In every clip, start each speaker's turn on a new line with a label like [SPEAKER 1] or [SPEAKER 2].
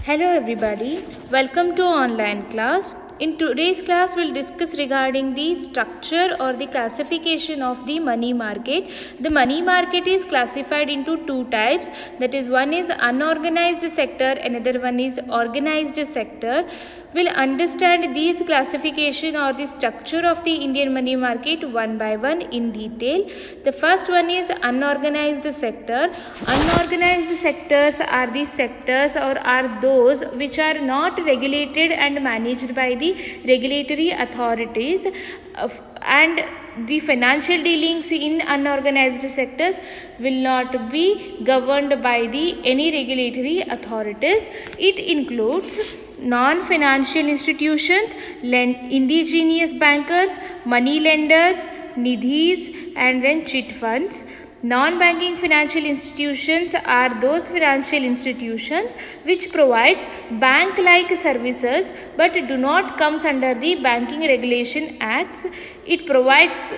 [SPEAKER 1] Hello everybody, welcome to online class. In today's class we'll discuss regarding the structure or the classification of the money market. The money market is classified into two types, that is one is unorganized sector, another one is organized sector. We'll understand these classification or the structure of the Indian money market one by one in detail. The first one is unorganized sector. Unorganized sectors are the sectors or are those which are not regulated and managed by the regulatory authorities, and the financial dealings in unorganized sectors will not be governed by the any regulatory authorities. It includes non-financial institutions, indigenous bankers, money lenders, nidhis, and then chit funds. Non-banking financial institutions are those financial institutions which provides bank-like services but do not comes under the Banking Regulation Acts. It provides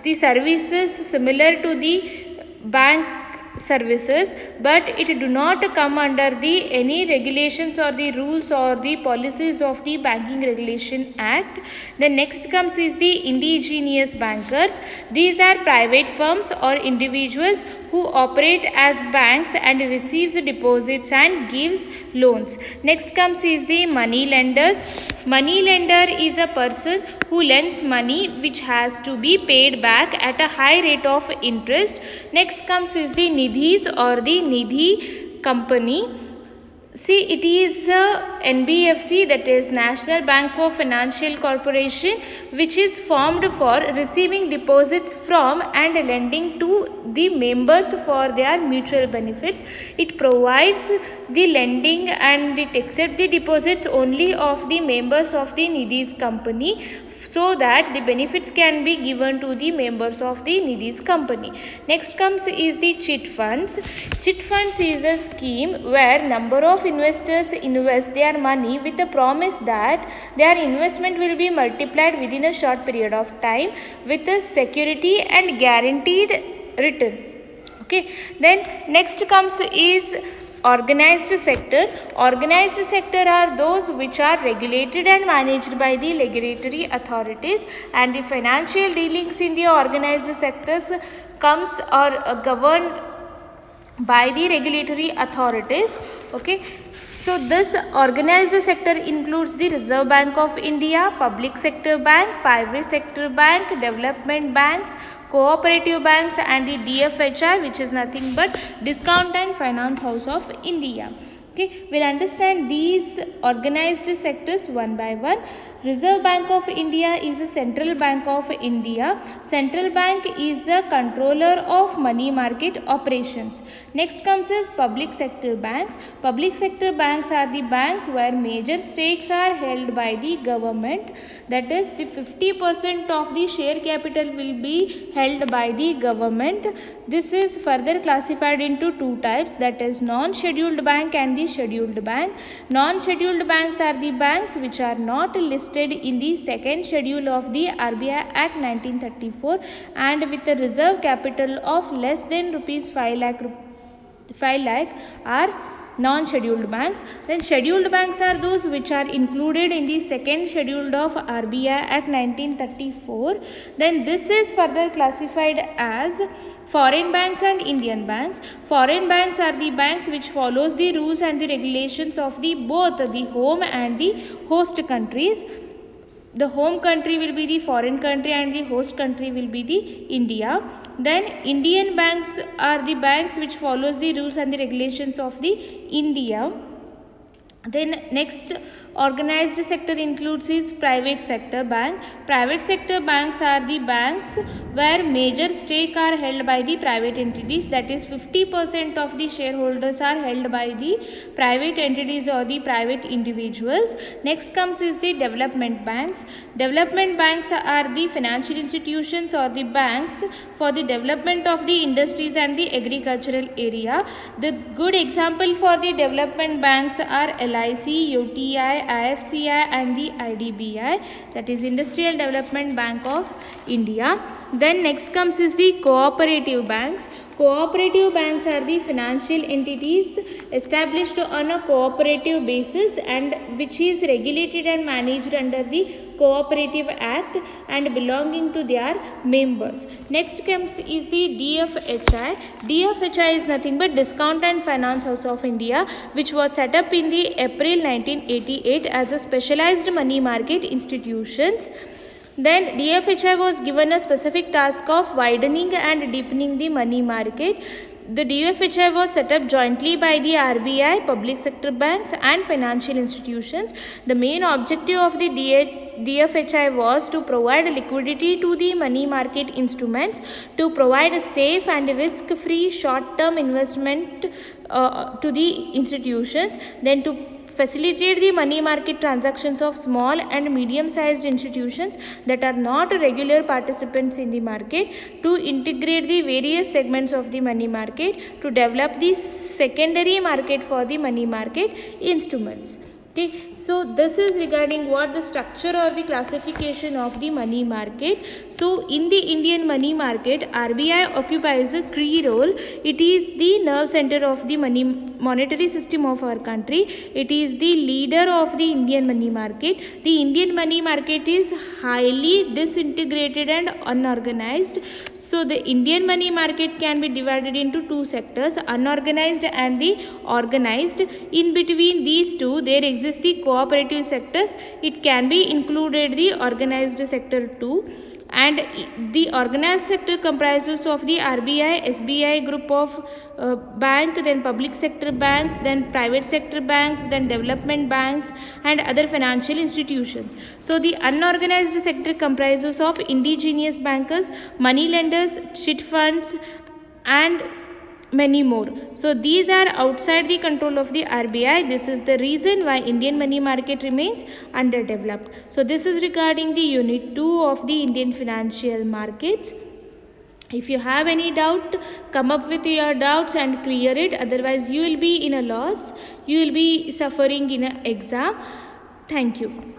[SPEAKER 1] the services similar to the bank services, but it do not come under the any regulations or the rules or the policies of the Banking Regulation Act. The next comes is the indigenous bankers. These are private firms or individuals who operate as banks and receives deposits and gives loans. Next comes is the money lenders. Money lender is a person who lends money which has to be paid back at a high rate of interest. Next comes is the nidhis or the nidhi company. See, it is NBFC, that is National Bank for Financial Corporation, which is formed for receiving deposits from and lending to the members for their mutual benefits. It provides the lending and it accepts the deposits only of the members of the nidhis company, so that the benefits can be given to the members of the nidhis company. Next comes is the chit funds. Chit funds is a scheme where number of investors invest their money with the promise that their investment will be multiplied within a short period of time with a security and guaranteed return. Okay, then next comes is organized sector. Organized sector are those which are regulated and managed by the regulatory authorities, and the financial dealings in the organized sectors comes or governed by the regulatory authorities. Okay, so this organized sector includes the Reserve Bank of India, public sector bank, private sector bank, development banks, cooperative banks, and the DFHI, which is nothing but Discount and Finance House of India. Okay, we'll understand these organized sectors one by one. Reserve Bank of India is a central bank of India. Central bank is a controller of money market operations. Next comes is public sector banks. Public sector banks are the banks where major stakes are held by the government. That is, the 50% of the share capital will be held by the government. This is further classified into two types, that is non-scheduled bank and the scheduled bank. Non-scheduled banks are the banks which are not listed in the second schedule of the RBI Act 1934 and with a reserve capital of less than rupees 5 lakh are non-scheduled banks. Then scheduled banks are those which are included in the second schedule of RBI Act 1934. Then this is further classified as foreign banks and Indian banks. Foreign banks are the banks which follows the rules and the regulations of the both the home and the host countries. The home country will be the foreign country and the host country will be the India. Then Indian banks are the banks which follows the rules and the regulations of the India. Then next organized sector includes is private sector bank. Private sector banks are the banks where major stake are held by the private entities, that is 50% of the shareholders are held by the private entities or the private individuals. Next comes is the development banks. Development banks are the financial institutions or the banks for the development of the industries and the agricultural area. The good example for the development banks are LIC, UTI, IFCI and the IDBI, that is Industrial Development Bank of India. Then next comes is the cooperative banks. Cooperative banks are the financial entities established on a cooperative basis and which is regulated and managed under the Cooperative Act and belonging to their members. Next comes is the DFHI. DFHI is nothing but Discount and Finance House of India, which was set up in the April 1988 as a specialized money market institutions. Then DFHI was given a specific task of widening and deepening the money market. The DFHI was set up jointly by the RBI, public sector banks and financial institutions. The main objective of the DFHI was to provide liquidity to the money market instruments, to provide a safe and risk-free short-term investment to the institutions, then to facilitate the money market transactions of small and medium-sized institutions that are not regular participants in the market, to integrate the various segments of the money market, to develop the secondary market for the money market instruments. Okay, so this is regarding what the structure or the classification of the money market. So in the Indian money market, RBI occupies a key role. It is the nerve center of the monetary system of our country. It is the leader of the Indian money market. The Indian money market is highly disintegrated and unorganized. So the Indian money market can be divided into two sectors, unorganized and the organized. In between these two, there exists the cooperative sectors. It can be included the organized sector too. And the organized sector comprises of the RBI, SBI group of bank, then public sector banks, then private sector banks, then development banks and other financial institutions. So the unorganized sector comprises of indigenous bankers, money lenders, chit funds and many more. So these are outside the control of the RBI. This is the reason why Indian money market remains underdeveloped. So this is regarding the unit 2 of the Indian financial markets. If you have any doubt, come up with your doubts and clear it. Otherwise you will be in a loss. You will be suffering in an exam. Thank you.